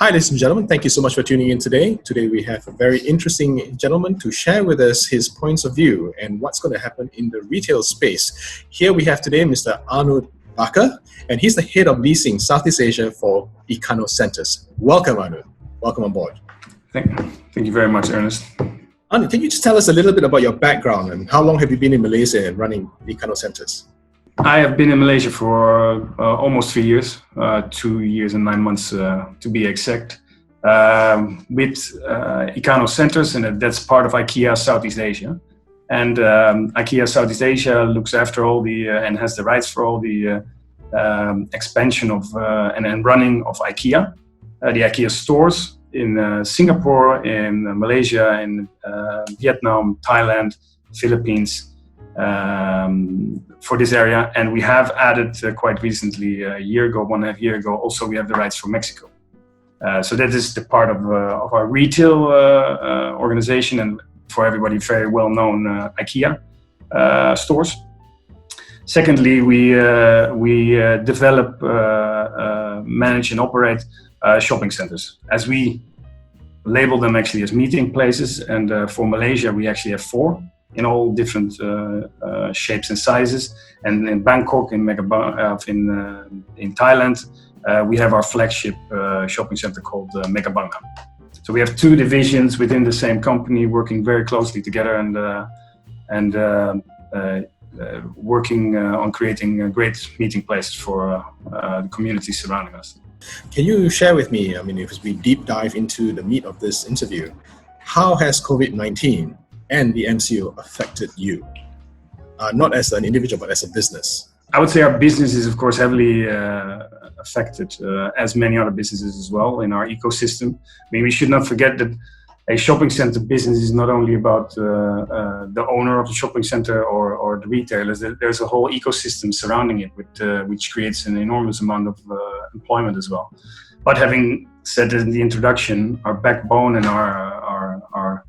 Hi, ladies and gentlemen. Thank you so much for tuning in today. Today we have a very interesting gentleman to share with us his points of view and what's going to happen in the retail space. Here we have today Mr. Arnoud Bakker, and he's the Head of Leasing Southeast Asia for IKANO Centers. Welcome, Arnoud. Welcome on board. Thank you very much, Ernest. Arnoud, can you just tell us a little bit about your background and how long have you been in Malaysia and running IKANO Centers? I have been in Malaysia for almost 3 years, 2 years and 9 months to be exact, with IKANO Centers, and that's part of IKEA Southeast Asia. And IKEA Southeast Asia looks after all the and has the rights for all the expansion of and running of IKEA, the IKEA stores in Singapore, in Malaysia, in Vietnam, Thailand, Philippines. For this area, and we have added quite recently, a year ago, 1.5 years ago, also we have the rights for Mexico. So that is the part of our retail organization, and for everybody very well known IKEA stores. Secondly, we develop, manage and operate shopping centers, as we label them actually as meeting places, and for Malaysia we actually have 4 in all different shapes and sizes. And in Bangkok, in Thailand, we have our flagship shopping center called Megabanga. So we have 2 divisions within the same company working very closely together and working on creating great meeting places for the community surrounding us. Can you share with me, if we deep dive into the meat of this interview, how has COVID-19 and the MCO affected you? Not as an individual, but as a business. I would say our business is, of course, heavily affected, as many other businesses as well, in our ecosystem. I mean, we should not forget that a shopping center business is not only about the owner of the shopping center or the retailers. There's a whole ecosystem surrounding it, which creates an enormous amount of employment as well. But having said that in the introduction, our backbone and our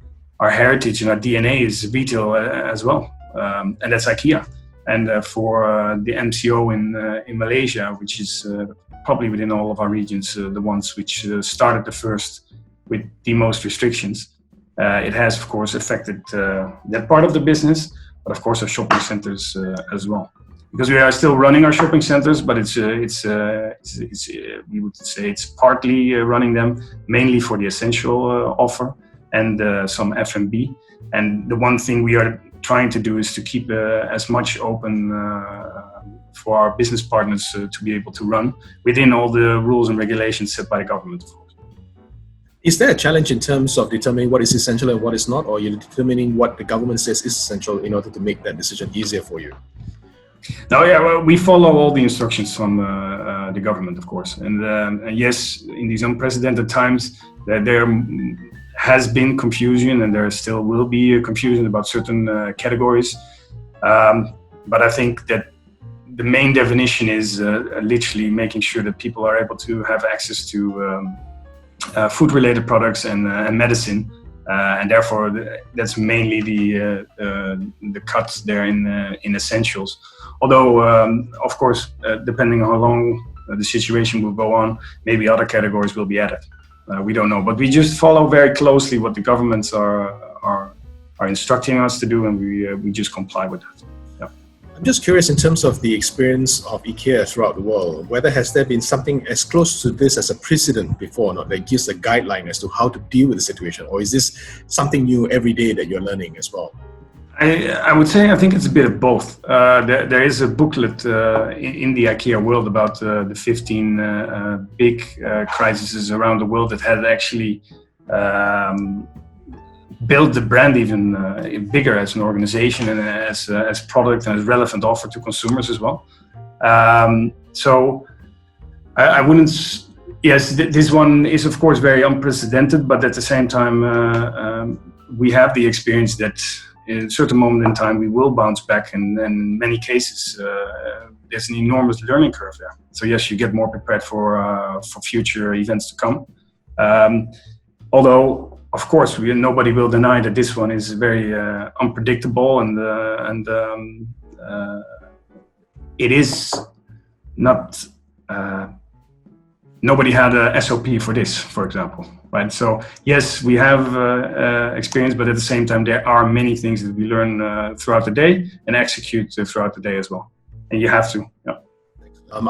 heritage and our DNA is retail as well, and that's IKEA. And for the MCO in Malaysia, which is probably within all of our regions, the ones which started the first with the most restrictions, it has of course affected that part of the business, but of course our shopping centers as well. Because we are still running our shopping centers, but we would say it's partly running them mainly for the essential offer and some F&B. And the one thing we are trying to do is to keep as much open for our business partners to be able to run within all the rules and regulations set by the government, of course. Is there a challenge in terms of determining what is essential and what is not, or you're determining what the government says is essential in order to make that decision easier for you? No, yeah, well, we follow all the instructions from the government, of course. And yes, in these unprecedented times, there has been confusion, and there still will be confusion about certain categories. But I think that the main definition is literally making sure that people are able to have access to food-related products and medicine, and therefore that's mainly the cut there in essentials. Although, of course, depending on how long the situation will go on, maybe other categories will be added. We don't know, but we just follow very closely what the governments are instructing us to do, and we just comply with that. Yeah. I'm just curious in terms of the experience of IKEA throughout the world, whether has there been something as close to this as a precedent before or not that gives a guideline as to how to deal with the situation, or is this something new every day that you're learning as well? I would say I think it's a bit of both. There is a booklet in the IKEA world about the 15 big crises around the world that had actually built the brand even bigger as an organization and as product and as relevant offer to consumers as well. So I wouldn't. Yes, this one is of course very unprecedented, but at the same time we have the experience that in a certain moment in time we will bounce back, and in many cases there's an enormous learning curve there. So yes, you get more prepared for future events to come. Although of course nobody will deny that this one is very unpredictable, and it is not nobody had a SOP for this, for example, right? So yes, we have experience, but at the same time, there are many things that we learn throughout the day and execute throughout the day as well. And you have to. Yeah.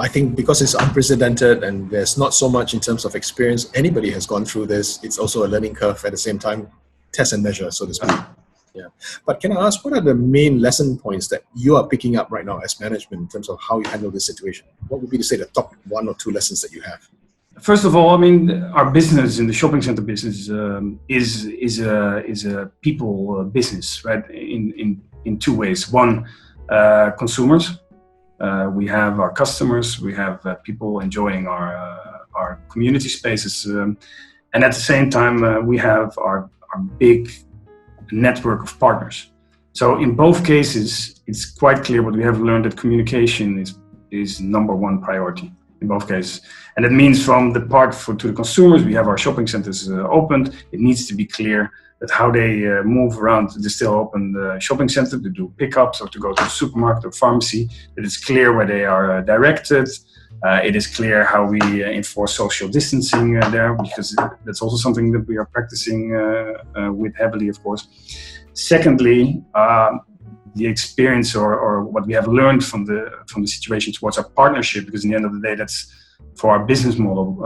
I think because it's unprecedented and there's not so much in terms of experience, anybody has gone through this. It's also a learning curve at the same time, test and measure, so to speak. Yeah. But can I ask, what are the main lesson points that you are picking up right now as management in terms of how you handle this situation? What would be, to say, the top 1 or 2 lessons that you have? First of all, I mean, our business in the shopping center business is a people business, right? In 2 ways. One, consumers. We have our customers. We have people enjoying our community spaces, and at the same time, we have our big network of partners. So in both cases, it's quite clear what we have learned, that communication is number 1 priority in both cases. And that means from the part to the consumers, we have our shopping centers opened. It needs to be clear that how they move around the still open shopping center to do pickups or to go to the supermarket or pharmacy, that it's clear where they are directed. It is clear how we enforce social distancing there, because that's also something that we are practicing with heavily, of course. Secondly, the experience or what we have learned from the situation towards our partnership, because in the end of the day, that's for our business model,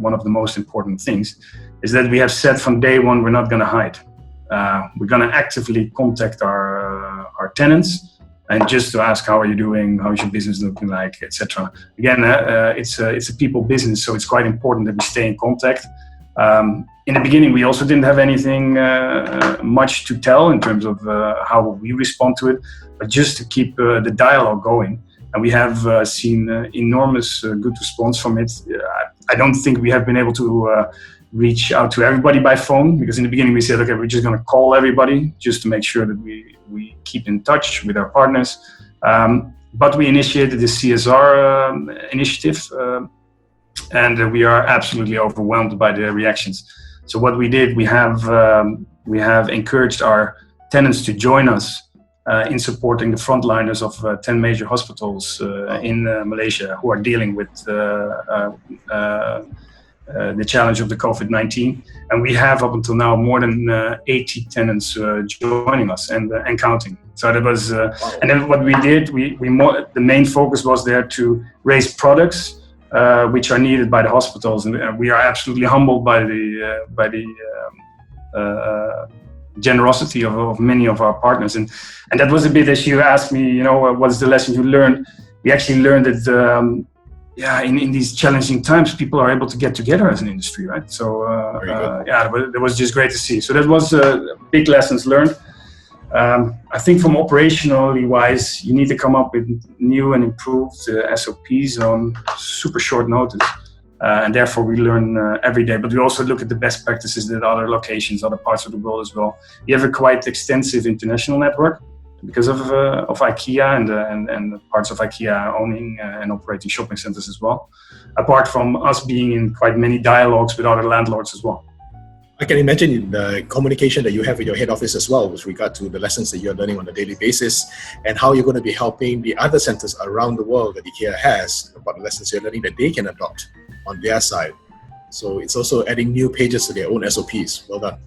one of the most important things, is that we have said from day one, we're not going to hide. We're going to actively contact our tenants, and just to ask, how are you doing? How is your business looking like, etc. Again, it's a people business, so it's quite important that we stay in contact. In the beginning, we also didn't have anything much to tell in terms of how we respond to it, but just to keep the dialogue going. And we have seen enormous good response from it. I don't think we have been able to reach out to everybody by phone, because in the beginning we said, okay, we're just going to call everybody just to make sure that we keep in touch with our partners. But we initiated the CSR initiative, and we are absolutely overwhelmed by the reactions. So what we did, we have encouraged our tenants to join us in supporting the frontliners of 10 major hospitals in Malaysia who are dealing with the challenge of the COVID-19. And we have up until now more than 80 tenants joining us and counting. So that was, and then what we did, the main focus was there to raise products which are needed by the hospitals. And we are absolutely humbled by the generosity of many of our partners. And that was a bit, as you asked me, what's the lesson you learned? We actually learned that, in these challenging times, people are able to get together as an industry, right? So, that was just great to see. So that was big lessons learned. I think from operationally wise, you need to come up with new and improved SOPs on super short notice. And therefore we learn every day, but we also look at the best practices at other locations, other parts of the world as well. We have a quite extensive international network because of IKEA and parts of IKEA owning and operating shopping centers as well, apart from us being in quite many dialogues with other landlords as well. I can imagine the communication that you have with your head office as well with regard to the lessons that you're learning on a daily basis and how you're going to be helping the other centers around the world that IKEA has about the lessons you're learning that they can adopt on their side. So it's also adding new pages to their own SOPs. Well done.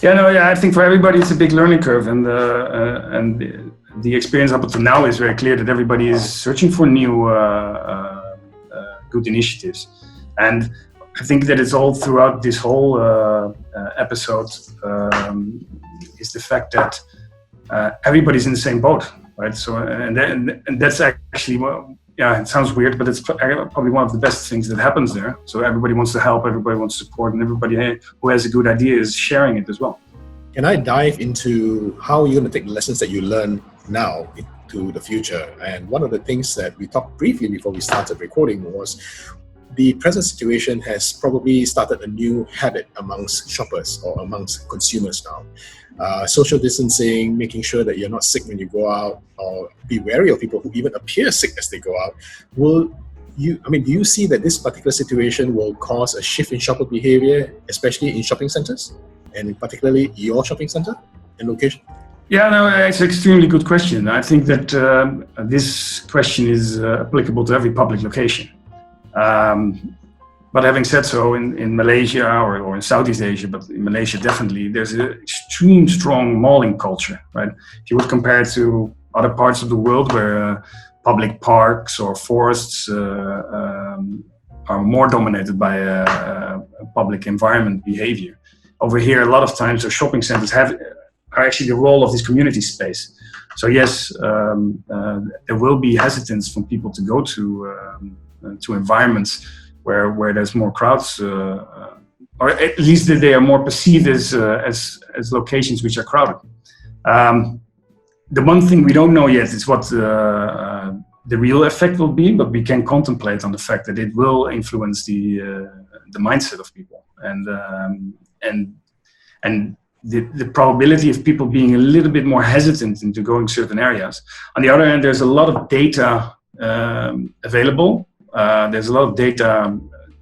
I think for everybody it's a big learning curve, and the experience up until now is very clear that everybody is searching for new good initiatives. And I think that it's all throughout this whole episode is the fact that everybody's in the same boat, right? So, and that's actually, it sounds weird, but it's probably one of the best things that happens there. So everybody wants to help, everybody wants to support, and everybody who has a good idea is sharing it as well. Can I dive into how you're going to take the lessons that you learn now into the future? And one of the things that we talked briefly before we started recording was the present situation has probably started a new habit amongst shoppers or amongst consumers now. Social distancing, making sure that you're not sick when you go out, or be wary of people who even appear sick as they go out. Do you see that this particular situation will cause a shift in shopper behavior, especially in shopping centers, and particularly your shopping center and location? It's an extremely good question. I think that this question is applicable to every public location. But having said so, in Malaysia or in Southeast Asia, but in Malaysia definitely, there's an extreme strong malling culture, right? If you would compare it to other parts of the world where public parks or forests are more dominated by public environment behavior. Over here, a lot of times our shopping centers are actually the role of this community space. So yes, there will be hesitance from people to go to environments where there's more crowds, or at least that they are more perceived as locations which are crowded. The one thing we don't know yet is what the real effect will be, but we can contemplate on the fact that it will influence the mindset of people and the probability of people being a little bit more hesitant into going certain areas. On the other hand, there's a lot of data available. There's a lot of data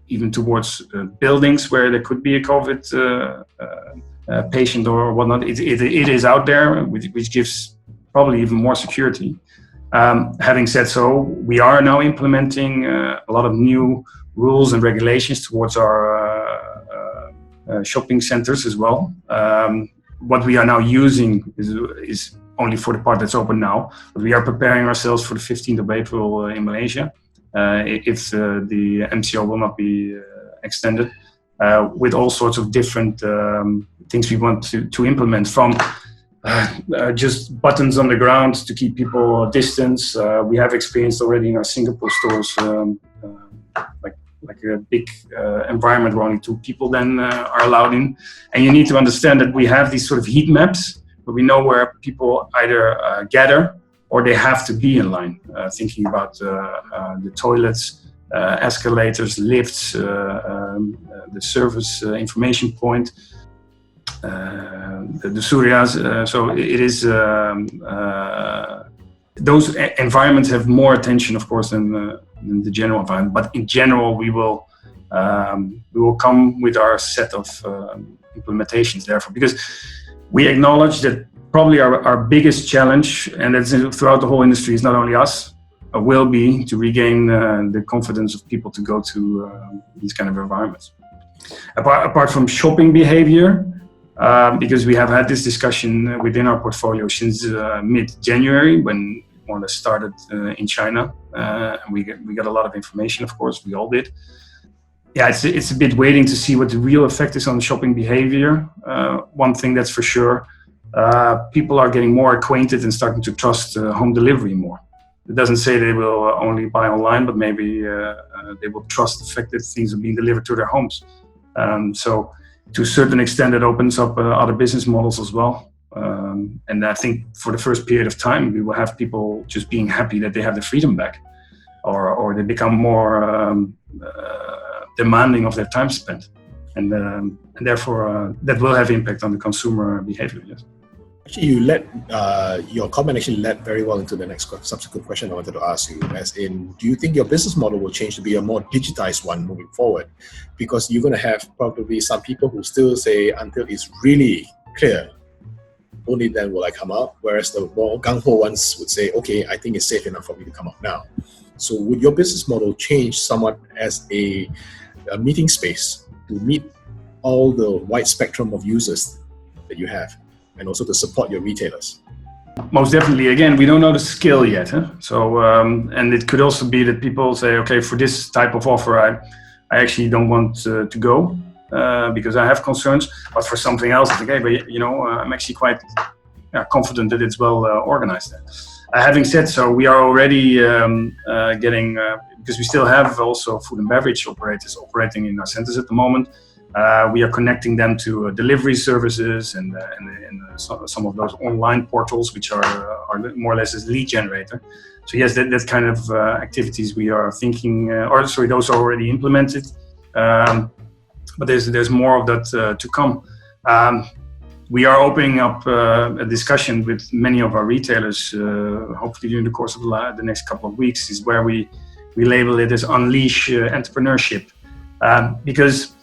even towards buildings where there could be a COVID patient or whatnot. It is out there, which gives probably even more security. Having said so, we are now implementing a lot of new rules and regulations towards our shopping centers as well. What we are now using is only for the part that's open now, but we are preparing ourselves for the 15th of April in Malaysia. If the MCO will not be extended, with all sorts of different things we want to implement, from just buttons on the ground to keep people distance. We have experienced already in our Singapore stores like a big environment where only 2 people then are allowed in. And you need to understand that we have these sort of heat maps where we know where people either gather or they have to be in line, thinking about the toilets, escalators, lifts, the service information point, the suryas. So it is, those environments have more attention, of course, than the general environment. But in general, we will come with our set of implementations, therefore, because we acknowledge that probably our biggest challenge, and that's throughout the whole industry, is not only us, will be to regain the confidence of people to go to these kind of environments. Apart from shopping behavior, because we have had this discussion within our portfolio since mid-January, when it more or less started in China, and we got a lot of information, of course, we all did. Yeah, it's a bit waiting to see what the real effect is on shopping behavior. One thing that's for sure, people are getting more acquainted and starting to trust home delivery more. It doesn't say they will only buy online, but maybe they will trust the fact that things are being delivered to their homes. So to a certain extent, it opens up other business models as well. And I think for the first period of time, we will have people just being happy that they have the freedom back, or they become more demanding of their time spent. And therefore, that will have impact on the consumer behavior, yes. Actually, your comment actually led very well into the next subsequent question I wanted to ask you, as in, do you think your business model will change to be a more digitized one moving forward? Because you're going to have probably some people who still say until it's really clear, only then will I come out, whereas the more gung-ho ones would say, okay, I think it's safe enough for me to come out now. So would your business model change somewhat as a meeting space to meet all the wide spectrum of users that you have, and also to support your retailers? Most definitely. Again, we don't know the scale yet. So, and it could also be that people say, okay, for this type of offer, I actually don't want to go because I have concerns. But for something else, okay, but I'm actually quite confident that it's well organized. Having said so, we are already getting, because we still have also food and beverage operators operating in our centers at the moment. We are connecting them to delivery services and some of those online portals, which are more or less as lead generator. So yes, that kind of activities we are thinking, those are already implemented. But there's more of that to come. We are opening up a discussion with many of our retailers, hopefully during the course of the next couple of weeks, is where we label it as unleash entrepreneurship, because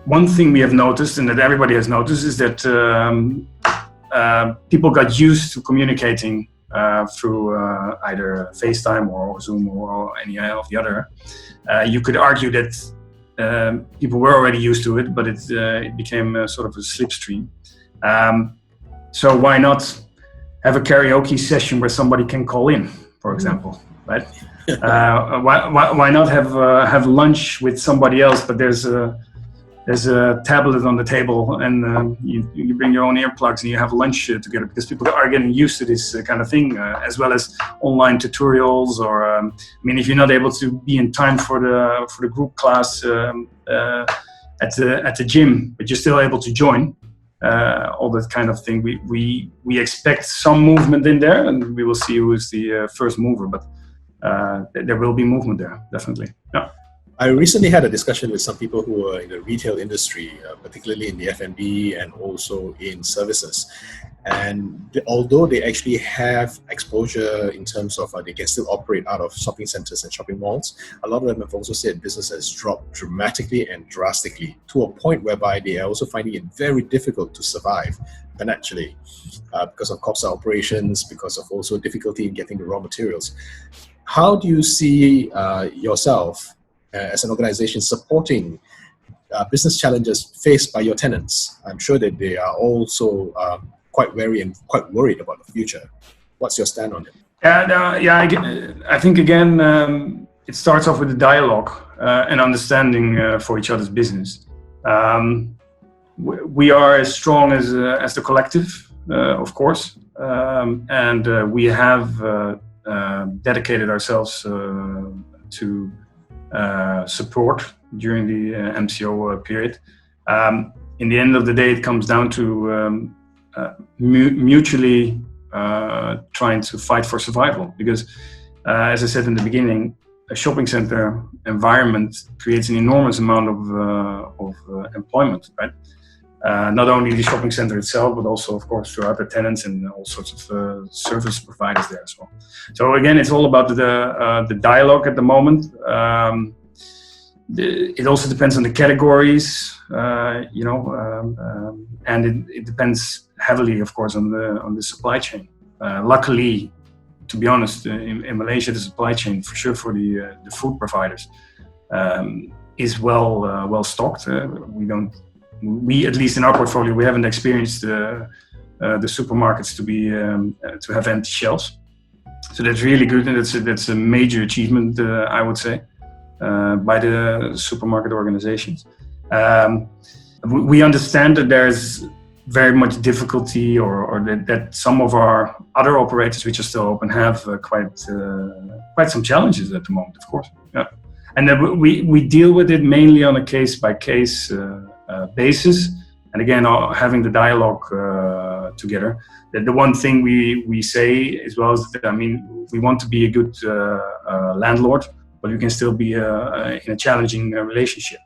one thing we have noticed, and that everybody has noticed, is that people got used to communicating through either FaceTime or Zoom or any of the other. You could argue that people were already used to it, but it became sort of a slipstream. So why not have a karaoke session where somebody can call in, for example, right? Why not have lunch with somebody else, but there's a tablet on the table and you bring your own earplugs and you have lunch together, because people are getting used to this kind of thing, as well as online tutorials, or I mean, if you're not able to be in time for the group class at the gym, but you're still able to join, all that kind of thing. We expect some movement in there, and we will see who is the first mover, but there will be movement there, definitely. Yeah. I recently had a discussion with some people who are in the retail industry, particularly in the F&B and also in services. And although they actually have exposure in terms of they can still operate out of shopping centers and shopping malls, a lot of them have also said business has dropped dramatically and drastically, to a point whereby they are also finding it very difficult to survive financially, because of cost of operations, because of also difficulty in getting the raw materials. How do you see yourself as an organization supporting business challenges faced by your tenants? I'm sure that they are also quite wary and quite worried about the future. What's your stand on it? I think again, it starts off with a dialogue and understanding for each other's business. We are as strong as the collective, of course, and we have dedicated ourselves to support during the MCO period. In the end of the day, it comes down to mutually trying to fight for survival, because as I said in the beginning, a shopping center environment creates an enormous amount of employment, right? Not only the shopping center itself, but also, of course, throughout the tenants and all sorts of service providers there as well. So again, it's all about the dialogue at the moment. It also depends on the categories, and it depends heavily, of course, on the supply chain. Luckily, to be honest, in Malaysia, the supply chain, for sure, for the food providers, is well stocked. We at least in our portfolio, we haven't experienced the supermarkets to have empty shelves. So that's really good, and that's a major achievement, I would say, by the supermarket organizations. We understand that there's very much difficulty, or that some of our other operators, which are still open, have quite some challenges at the moment, of course. Yeah, and then we deal with it mainly on a case by case basis, and again, having the dialogue together. The one thing we say as well is that, I mean, we want to be a good landlord, but we can still be in a challenging relationship.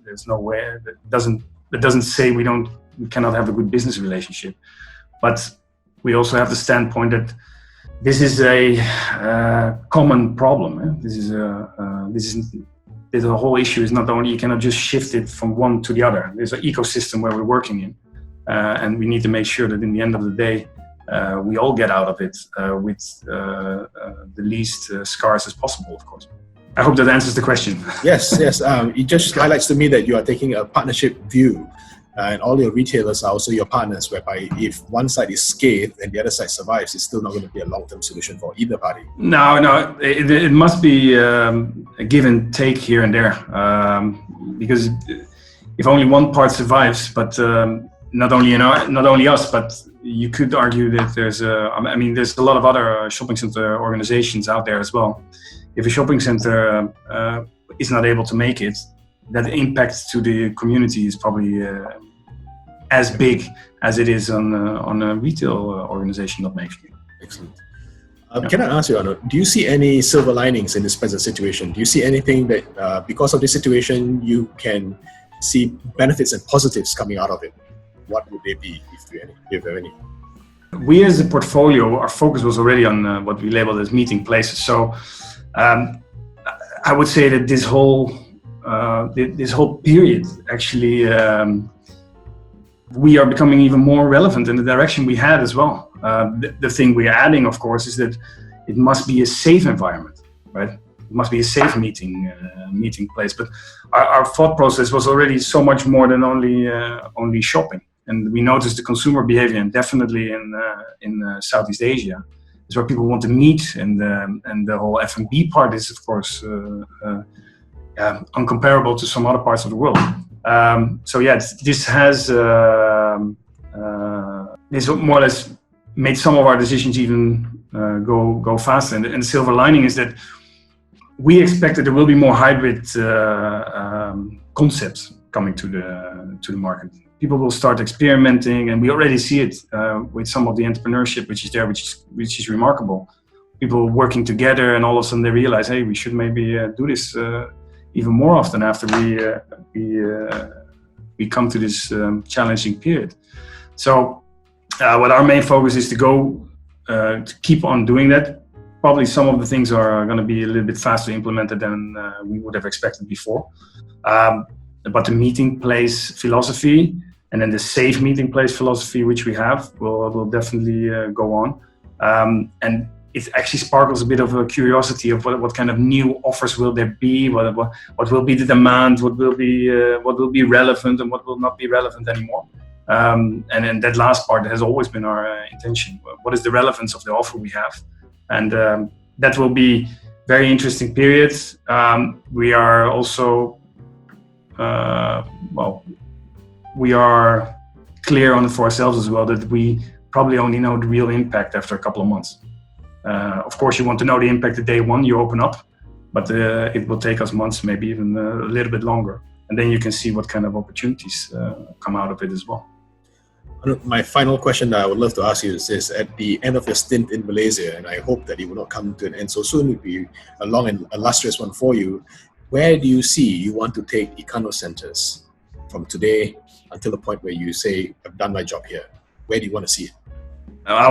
There's no way that doesn't say we cannot have a good business relationship, but we also have the standpoint that this is a common problem. The whole issue is not only, you cannot just shift it from one to the other. There's an ecosystem where we're working in, and we need to make sure that in the end of the day, we all get out of it with the least scars as possible, of course. I hope that answers the question. Yes. It just highlights to me that you are taking a partnership view, and all your retailers are also your partners, whereby if one side is scathed and the other side survives, it's still not going to be a long-term solution for either party. No, it must be a give and take here and there, because if only one part survives, but not only us, but you could argue that there's a lot of other shopping center organizations out there as well. If a shopping center is not able to make it, that impact to the community is probably as big as it is on a retail organization not making it. Excellent. Can I ask you, Arnoud, do you see any silver linings in this present situation? Do you see anything that, because of this situation, you can see benefits and positives coming out of it? What would they be, if you have any? We as a portfolio, our focus was already on what we labeled as meeting places. So I would say that this whole period, actually, we are becoming even more relevant in the direction we had as well. The thing we're adding, of course, is that it must be a safe environment, right? It must be a safe meeting place. But our thought process was already so much more than only shopping. And we noticed the consumer behavior, and definitely in Southeast Asia, is where people want to meet, and the whole F&B part is, of course, uncomparable to some other parts of the world. So yeah, this has this more or less made some of our decisions even go faster. And the silver lining is that we expect that there will be more hybrid concepts coming to the market. People will start experimenting, and we already see it with some of the entrepreneurship which is there, which is remarkable. People working together, and all of a sudden they realize, hey, we should maybe do this even more often after we come to this challenging period. So what our main focus is to keep on doing that. Probably some of the things are going to be a little bit faster implemented than we would have expected before. But the meeting place philosophy, and then the safe meeting place philosophy, which we have, will definitely go on. And it actually sparkles a bit of a curiosity of what kind of new offers will there be, what will be the demand, what will be relevant, and what will not be relevant anymore. And then that last part has always been our intention. What is the relevance of the offer we have? And that will be very interesting periods. We are also we are clear on it for ourselves as well, that we probably only know the real impact after a couple of months. Of course, you want to know the impact the day one you open up, but it will take us months, maybe even a little bit longer. And then you can see what kind of opportunities come out of it as well. My final question that I would love to ask you is this: at the end of your stint in Malaysia, and I hope that it will not come to an end so soon, it will be a long and illustrious one for you, where do you see you want to take IKANO centers from today until the point where you say, I've done my job here? Where do you want to see it?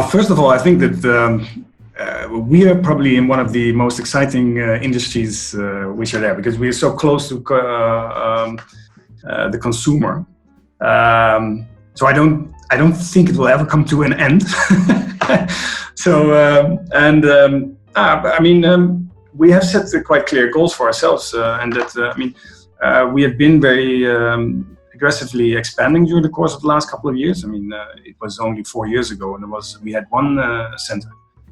First of all, I think that we are probably in one of the most exciting industries which are there, because we are so close to the consumer. So I don't think it will ever come to an end. We have set quite clear goals for ourselves, and that we have been very aggressively expanding during the course of the last couple of years. It was only 4 years ago, and we had one center.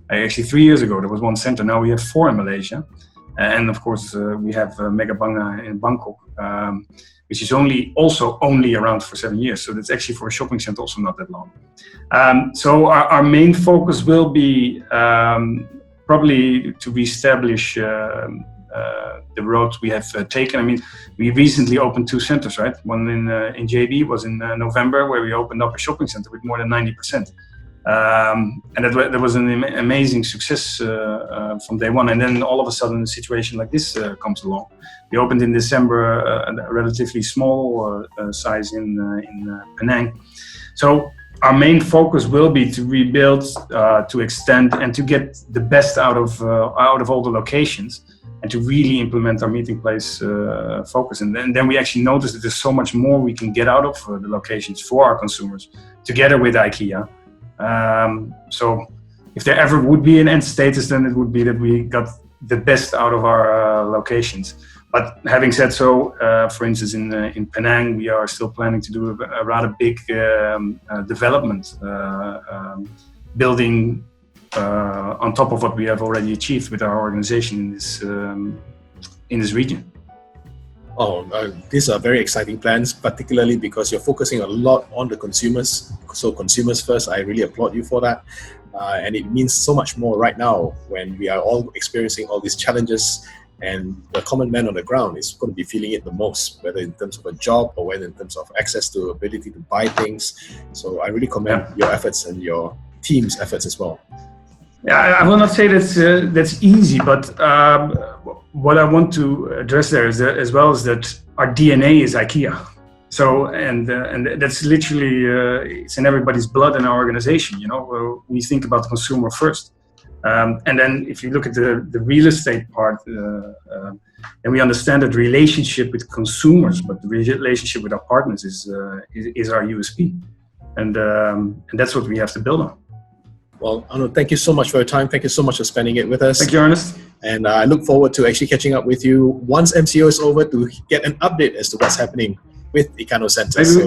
Actually, 3 years ago there was one center. Now we have 4 in Malaysia, and of course we have Mega Banga in Bangkok, which is only around for 7 years. So that's actually for a shopping center also not that long. So our main focus will be probably to reestablish the road we have taken. We recently opened 2 centers, right? One in JB was in November, where we opened up a shopping center with more than 90%. And that was an amazing success from day one. And then all of a sudden a situation like this comes along. We opened in December a relatively small size in Penang. So our main focus will be to rebuild, to extend, and to get the best out of all the locations, and to really implement our meeting place focus. And then we actually noticed that there's so much more we can get out of the locations for our consumers, together with IKEA. So if there ever would be an end status, then it would be that we got the best out of our locations. But having said so, for instance, in Penang, we are still planning to do a rather big development, building on top of what we have already achieved with our organization in this region. These are very exciting plans, particularly because you're focusing a lot on the consumers. So consumers first, I really applaud you for that. And it means so much more right now when we are all experiencing all these challenges, and the common man on the ground is going to be feeling it the most, whether in terms of a job or whether in terms of access to ability to buy things. So I really commend your efforts and your team's efforts as well. Yeah, I will not say that's easy, but what I want to address there is that, as well, is that our DNA is IKEA. So and that's literally it's in everybody's blood in our organization. We think about the consumer first, and then if you look at the real estate part, then we understand that the relationship with consumers, but the relationship with our partners is our USP, and that's what we have to build on. Well, Arnoud, thank you so much for your time. Thank you so much for spending it with us. Thank you, Ernest. And I look forward to actually catching up with you once MCO is over to get an update as to what's happening with IKANO centers.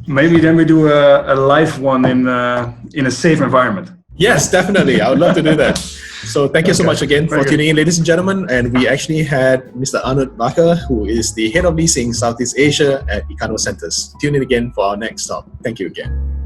Maybe then we do a live one in a safe environment. Yes, definitely. I would love to do that. So thank you so much again for tuning in, ladies and gentlemen. And we actually had Mr. Arnoud Bakker, who is the Head of Leasing Southeast Asia at IKANO Centers. Tune in again for our next talk. Thank you again.